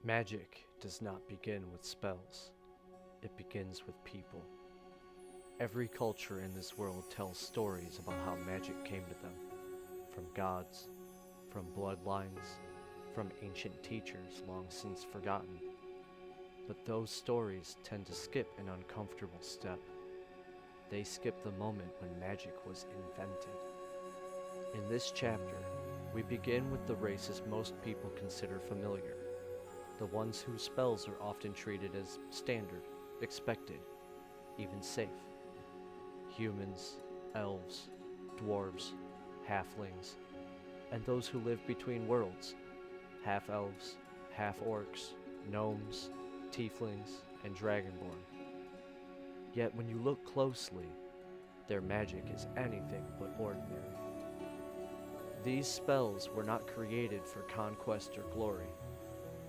Magic does not begin with spells, it begins with people. Every culture in this world tells stories about how magic came to them, from gods, from bloodlines, from ancient teachers long since forgotten. But those stories tend to skip an uncomfortable step. They skip the moment when magic was invented. In this chapter, we begin with the races most people consider familiar, the ones whose spells are often treated as standard, expected, even safe. Humans, elves, dwarves, halflings, and those who live between worlds, half-elves, half-orcs, gnomes, tieflings, and dragonborn. Yet when you look closely, their magic is anything but ordinary. These spells were not created for conquest or glory.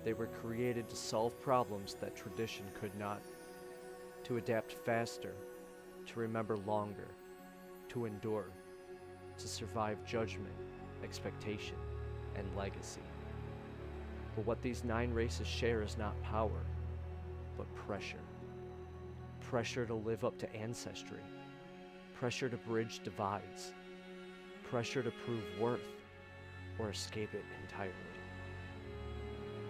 They were created to solve problems that tradition could not, to adapt faster, to remember longer, to endure, to survive judgment, expectation, and legacy. But what these 9 races share is not power, but pressure. Pressure to live up to ancestry, pressure to bridge divides, pressure to prove worth, or escape it entirely.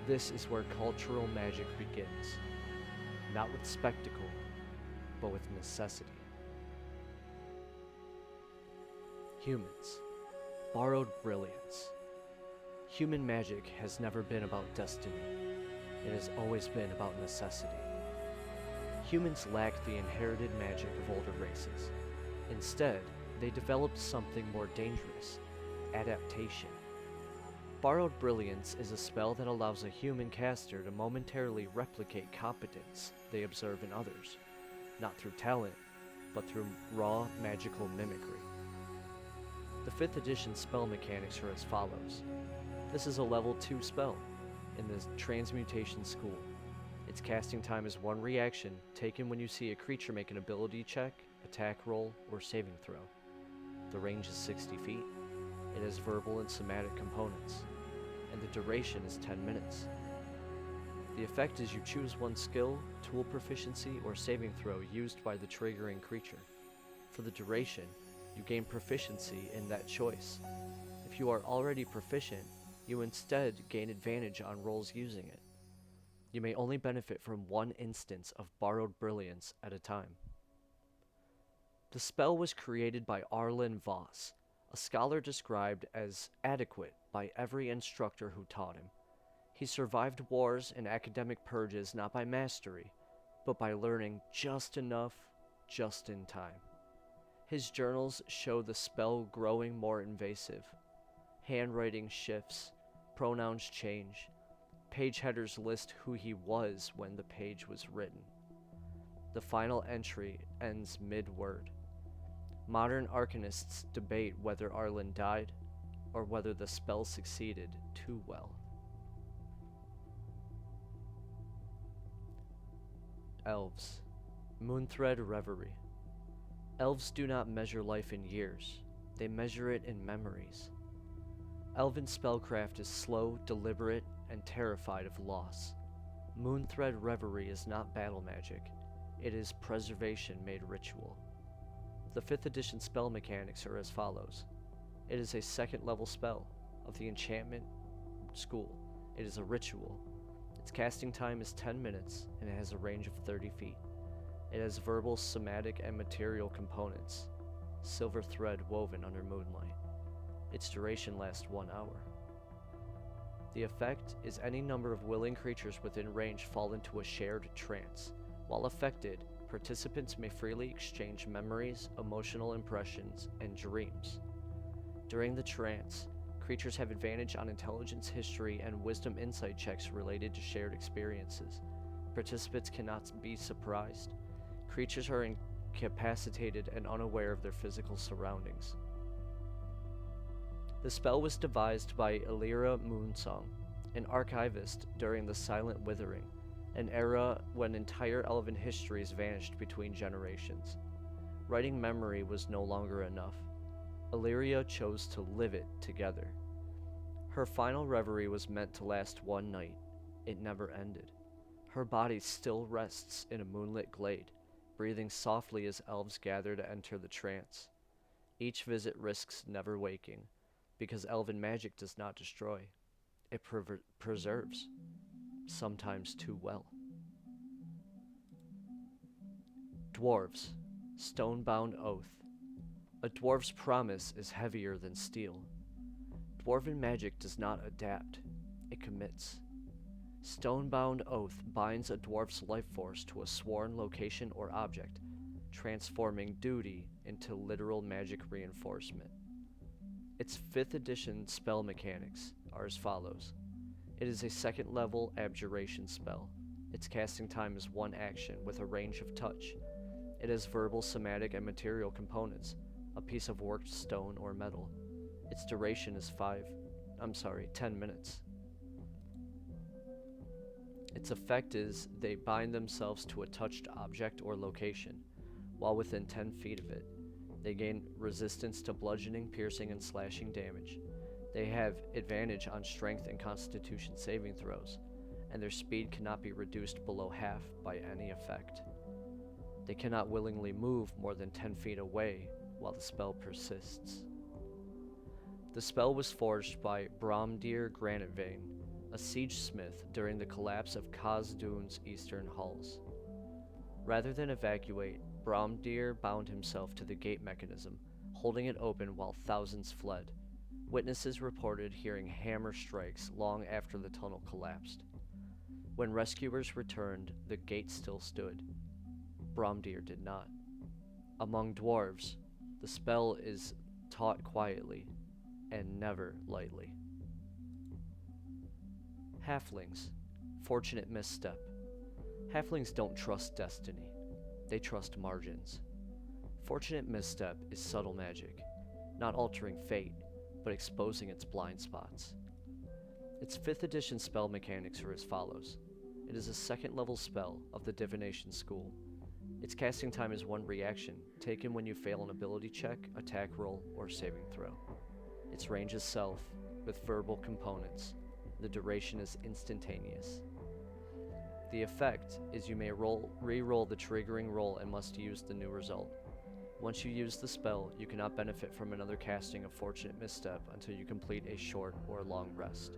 This is where cultural magic begins, not with spectacle, but with necessity. Humans, borrowed brilliance. Human magic has never been about destiny. It has always been about necessity. Humans lack the inherited magic of older races. Instead, they developed something more dangerous: adaptation. Borrowed Brilliance is a spell that allows a human caster to momentarily replicate competence they observe in others, not through talent, but through raw magical mimicry. The 5th edition spell mechanics are as follows. This is a level 2 spell in the Transmutation School. Its casting time is 1 reaction taken when you see a creature make an ability check, attack roll, or saving throw. The range is 60 feet. It has verbal and somatic components, and the duration is 10 minutes. The effect is you choose 1 skill, tool proficiency, or saving throw used by the triggering creature. For the duration, you gain proficiency in that choice. If you are already proficient, you instead gain advantage on rolls using it. You may only benefit from 1 instance of Borrowed Brilliance at a time. The spell was created by Arlen Voss, a scholar described as adequate by every instructor who taught him. He survived wars and academic purges not by mastery, but by learning just enough, just in time. His journals show the spell growing more invasive. Handwriting shifts, pronouns change, page headers list who he was when the page was written. The final entry ends mid-word. Modern arcanists debate whether Arlen died, or whether the spell succeeded too well. Elves. Moonthread Reverie. Elves do not measure life in years, they measure it in memories. Elven spellcraft is slow, deliberate, and terrified of loss. Moonthread Reverie is not battle magic, it is preservation made ritual. The 5th edition spell mechanics are as follows. It is a 2nd level spell of the enchantment school. It is a ritual. Its casting time is 10 minutes and it has a range of 30 feet. It has verbal, somatic, and material components. Silver thread woven under moonlight. Its duration lasts 1 hour. The effect is any number of willing creatures within range fall into a shared trance. While affected, participants may freely exchange memories, emotional impressions, and dreams. During the trance, creatures have advantage on intelligence, history, and wisdom insight checks related to shared experiences. Participants cannot be surprised. Creatures are incapacitated and unaware of their physical surroundings. The spell was devised by Elira Moonsong, an archivist during the Silent Withering, an era when entire elven histories vanished between generations. Writing memory was no longer enough. Illyria chose to live it together. Her final reverie was meant to last 1 night. It never ended. Her body still rests in a moonlit glade, breathing softly as elves gather to enter the trance. Each visit risks never waking, because elven magic does not destroy. It preserves, sometimes too well. Dwarves, Stonebound Oath. A dwarf's promise is heavier than steel. Dwarven magic does not adapt, it commits. Stonebound Oath binds a dwarf's life force to a sworn location or object, transforming duty into literal magic reinforcement. Its 5th edition spell mechanics are as follows. It is a 2nd level abjuration spell. Its casting time is 1 action with a range of touch. It has verbal, somatic, and material components, a piece of worked stone or metal. Its duration is 10 minutes. Its effect is they bind themselves to a touched object or location. While within 10 feet of it, they gain resistance to bludgeoning, piercing, and slashing damage. They have advantage on strength and constitution saving throws, and their speed cannot be reduced below half by any effect. They cannot willingly move more than 10 feet away while the spell persists. The spell was forged by Bromdeer Granitevein, a siege smith during the collapse of Khazad-dûm's eastern halls. Rather than evacuate, Bromdeer bound himself to the gate mechanism, holding it open while thousands fled. Witnesses reported hearing hammer strikes long after the tunnel collapsed. When rescuers returned, the gate still stood. Bromdeer did not. Among dwarves, the spell is taught quietly and never lightly. Halflings, Fortunate Misstep. Halflings don't trust destiny. They trust margins. Fortunate Misstep is subtle magic, not altering fate, but exposing its blind spots. Its 5th edition spell mechanics are as follows. It is a 2nd level spell of the Divination School. Its casting time is 1 reaction, taken when you fail an ability check, attack roll, or saving throw. Its range is self, with verbal components. The duration is instantaneous. The effect is you may re-roll the triggering roll and must use the new result. Once you use the spell, you cannot benefit from another casting of Fortunate Misstep until you complete a short or long rest.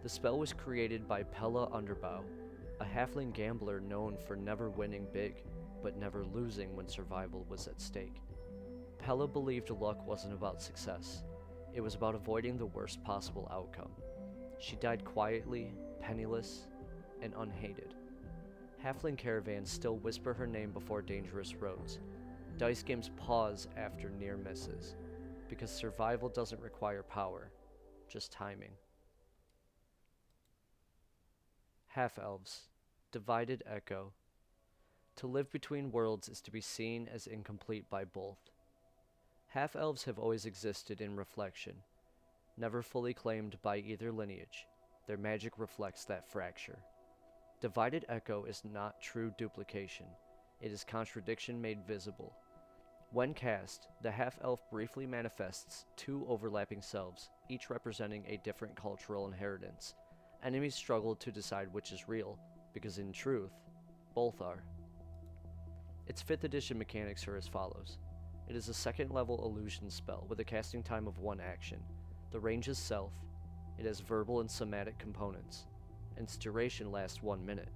The spell was created by Pella Underbow, a halfling gambler known for never winning big, but never losing when survival was at stake. Pella believed luck wasn't about success. It was about avoiding the worst possible outcome. She died quietly, penniless, and unhated. Halfling caravans still whisper her name before dangerous roads. Dice games pause after near misses, because survival doesn't require power, just timing. Half-elves, Divided Echo. To live between worlds is to be seen as incomplete by both. Half-elves have always existed in reflection, never fully claimed by either lineage. Their magic reflects that fracture. Divided Echo is not true duplication. It is contradiction made visible. When cast, the half-elf briefly manifests 2 overlapping selves, each representing a different cultural inheritance. Enemies struggle to decide which is real, because in truth, both are. Its 5th edition mechanics are as follows. It is a 2nd level illusion spell with a casting time of 1 action. The range is self. It has verbal and somatic components, and its duration lasts 1 minute.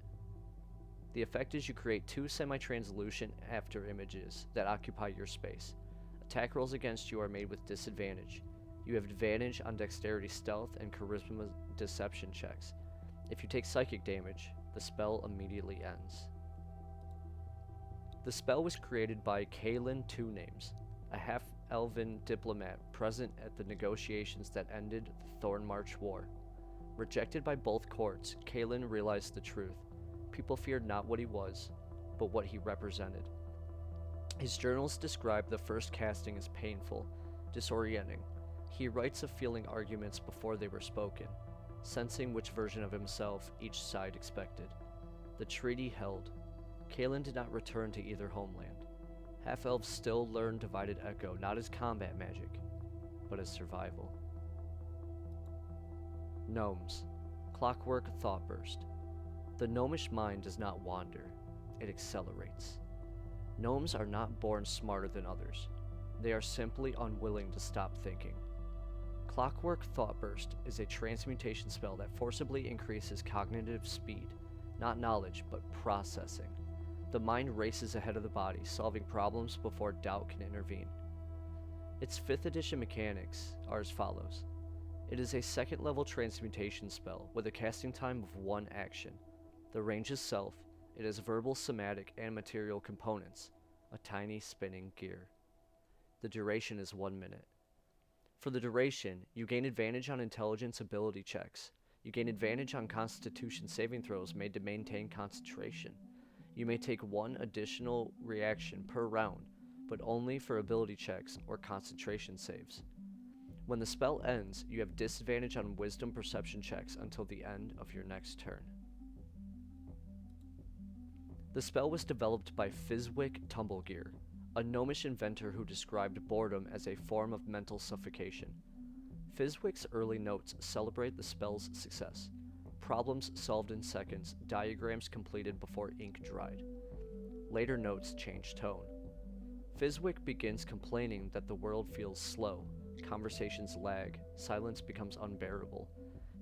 The effect is you create 2 semi-translucent after images that occupy your space. Attack rolls against you are made with disadvantage. You have advantage on dexterity, stealth, and charisma deception checks. If you take psychic damage, the spell immediately ends. The spell was created by Kaelin Two Names, a half-elven diplomat present at the negotiations that ended the Thornmarch War. Rejected by both courts, Kaelin realized the truth. People feared not what he was, but what he represented. His journals describe the first casting as painful, disorienting. He writes of feeling arguments before they were spoken, sensing which version of himself each side expected. The treaty held. Kaelin did not return to either homeland. Half-elves still learn Divided Echo not as combat magic, but as survival. Gnomes, Clockwork Thought Burst. The gnomish mind does not wander, it accelerates. Gnomes are not born smarter than others. They are simply unwilling to stop thinking. Clockwork Thought Burst is a transmutation spell that forcibly increases cognitive speed, not knowledge, but processing. The mind races ahead of the body, solving problems before doubt can intervene. Its 5th edition mechanics are as follows. It is a 2nd level transmutation spell with a casting time of 1 action. The range is self. It has verbal, somatic, and material components, a tiny spinning gear. The duration is 1 minute. For the duration, you gain advantage on intelligence ability checks. You gain advantage on constitution saving throws made to maintain concentration. You may take 1 additional reaction per round, but only for ability checks or concentration saves. When the spell ends, you have disadvantage on wisdom perception checks until the end of your next turn. The spell was developed by Fizwick Tumblegear, a gnomish inventor who described boredom as a form of mental suffocation. Fizwick's early notes celebrate the spell's success. Problems solved in seconds, diagrams completed before ink dried. Later notes change tone. Fizwick begins complaining that the world feels slow, conversations lag, silence becomes unbearable.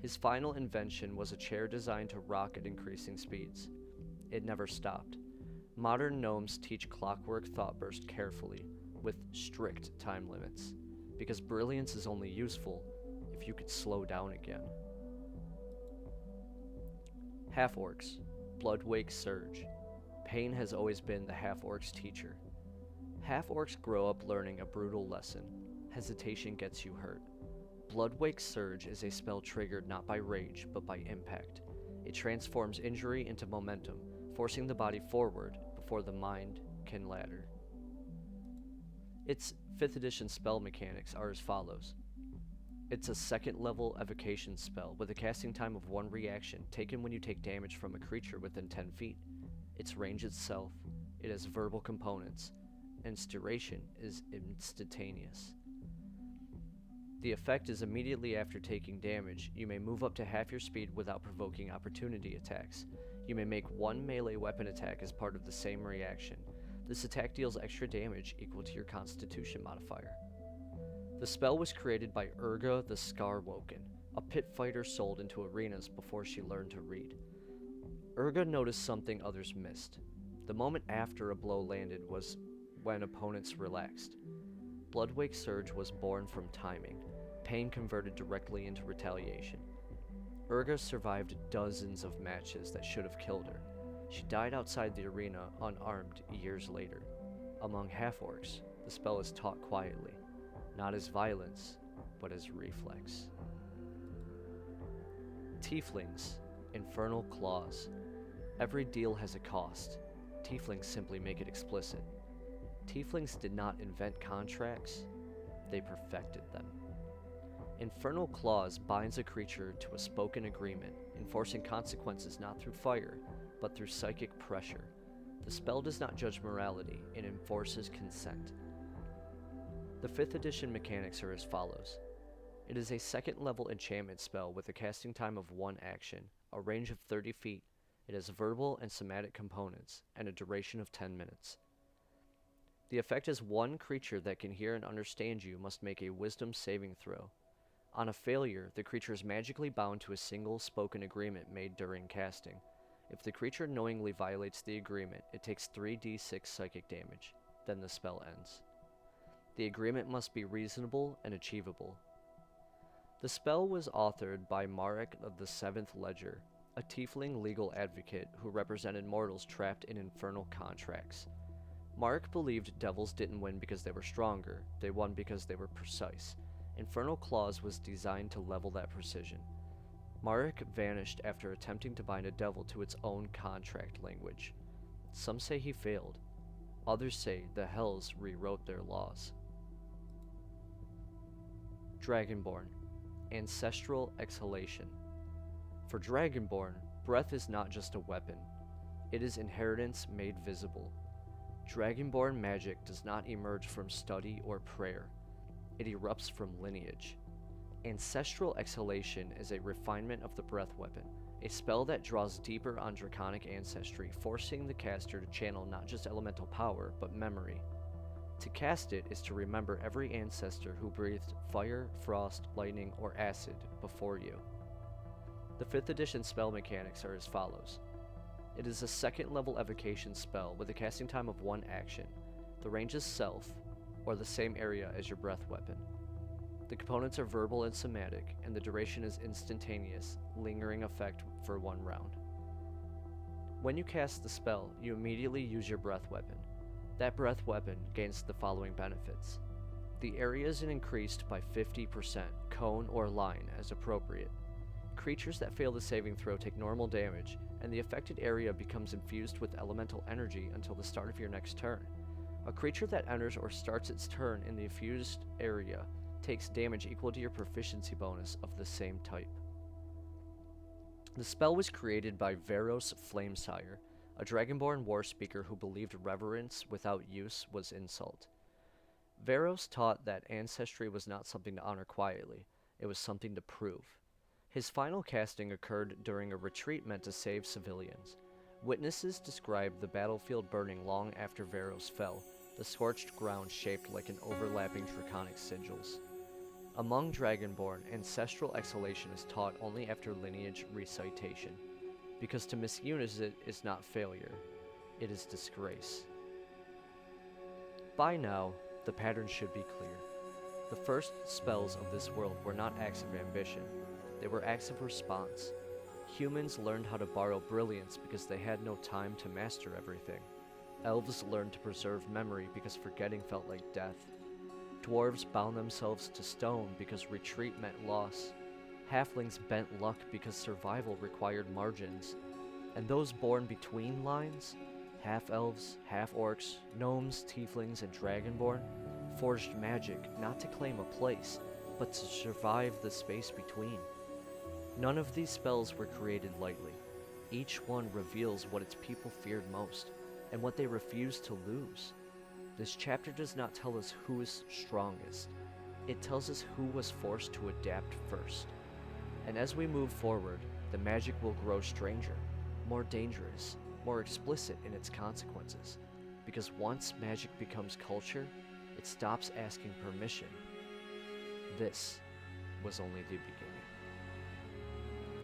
His final invention was a chair designed to rock at increasing speeds. It never stopped. Modern gnomes teach Clockwork Thought Burst carefully, with strict time limits, because brilliance is only useful if you could slow down again. Half-Orcs, Bloodwake Surge. Pain has always been the half-orc's teacher. Half-orcs grow up learning a brutal lesson. Hesitation gets you hurt. Bloodwake Surge is a spell triggered not by rage, but by impact. It transforms injury into momentum, forcing the body forward before the mind can ladder. Its 5th edition spell mechanics are as follows. It's a 2nd level evocation spell with a casting time of 1 reaction taken when you take damage from a creature within 10 feet. Its range itself, it has verbal components, and its duration is instantaneous. The effect is immediately after taking damage. You may move up to half your speed without provoking opportunity attacks. You may make 1 melee weapon attack as part of the same reaction. This attack deals extra damage equal to your Constitution modifier. The spell was created by Urga the Scarwoken, a pit fighter sold into arenas before she learned to read. Urga noticed something others missed. The moment after a blow landed was when opponents relaxed. Bloodwake Surge was born from timing, pain converted directly into retaliation. Urga survived dozens of matches that should have killed her. She died outside the arena unarmed years later. Among half-orcs, the spell is taught quietly, not as violence, but as reflex. Tieflings, Infernal Claws. Every deal has a cost. Tieflings simply make it explicit. Tieflings did not invent contracts, they perfected them. Infernal Claws binds a creature to a spoken agreement, enforcing consequences not through fire, but through psychic pressure. The spell does not judge morality, it enforces consent. The 5th edition mechanics are as follows. It is a 2nd level enchantment spell with a casting time of 1 action, a range of 30 feet. It has verbal and somatic components, and a duration of 10 minutes. The effect is 1 creature that can hear and understand you must make a wisdom saving throw. On a failure, the creature is magically bound to a single spoken agreement made during casting. If the creature knowingly violates the agreement, it takes 3d6 psychic damage. Then the spell ends. The agreement must be reasonable and achievable. The spell was authored by Marek of the 7th Ledger, a tiefling legal advocate who represented mortals trapped in infernal contracts. Mark believed devils didn't win because they were stronger, they won because they were precise. Infernal Claws was designed to level that precision. Marek vanished after attempting to bind a devil to its own contract language. Some say he failed. Others say the Hells rewrote their laws. Dragonborn, Ancestral Exhalation. For Dragonborn, breath is not just a weapon. It is inheritance made visible. Dragonborn magic does not emerge from study or prayer. It erupts from lineage. Ancestral Exhalation is a refinement of the breath weapon, a spell that draws deeper on draconic ancestry, forcing the caster to channel not just elemental power, but memory. To cast it is to remember every ancestor who breathed fire, frost, lightning, or acid before you. The 5th edition spell mechanics are as follows. It is a 2nd level evocation spell with a casting time of 1 action. The range is self, or the same area as your breath weapon. The components are verbal and somatic, and the duration is instantaneous, lingering effect for 1 round. When you cast the spell, you immediately use your breath weapon. That breath weapon gains the following benefits. The area is increased by 50%, cone or line as appropriate. Creatures that fail the saving throw take normal damage, and the affected area becomes infused with elemental energy until the start of your next turn. A creature that enters or starts its turn in the infused area takes damage equal to your proficiency bonus of the same type. The spell was created by Varos Flamesire, a dragonborn war speaker who believed reverence without use was insult. Varos taught that ancestry was not something to honor quietly, it was something to prove. His final casting occurred during a retreat meant to save civilians. Witnesses described the battlefield burning long after Varos fell, the scorched ground shaped like an overlapping draconic sigils. Among Dragonborn, ancestral exhalation is taught only after lineage recitation, because to misuse it is not failure, it is disgrace. By now, the pattern should be clear. The first spells of this world were not acts of ambition, they were acts of response. Humans learned how to borrow brilliance because they had no time to master everything. Elves learned to preserve memory because forgetting felt like death. Dwarves bound themselves to stone because retreat meant loss. Halflings bent luck because survival required margins. And those born between lines, half-elves, half-orcs, gnomes, tieflings, and dragonborn, forged magic not to claim a place, but to survive the space between. None of these spells were created lightly. Each one reveals what its people feared most, and what they refused to lose. This chapter does not tell us who is strongest. It tells us who was forced to adapt first. And as we move forward, the magic will grow stranger, more dangerous, more explicit in its consequences. Because once magic becomes culture, it stops asking permission. This was only the beginning.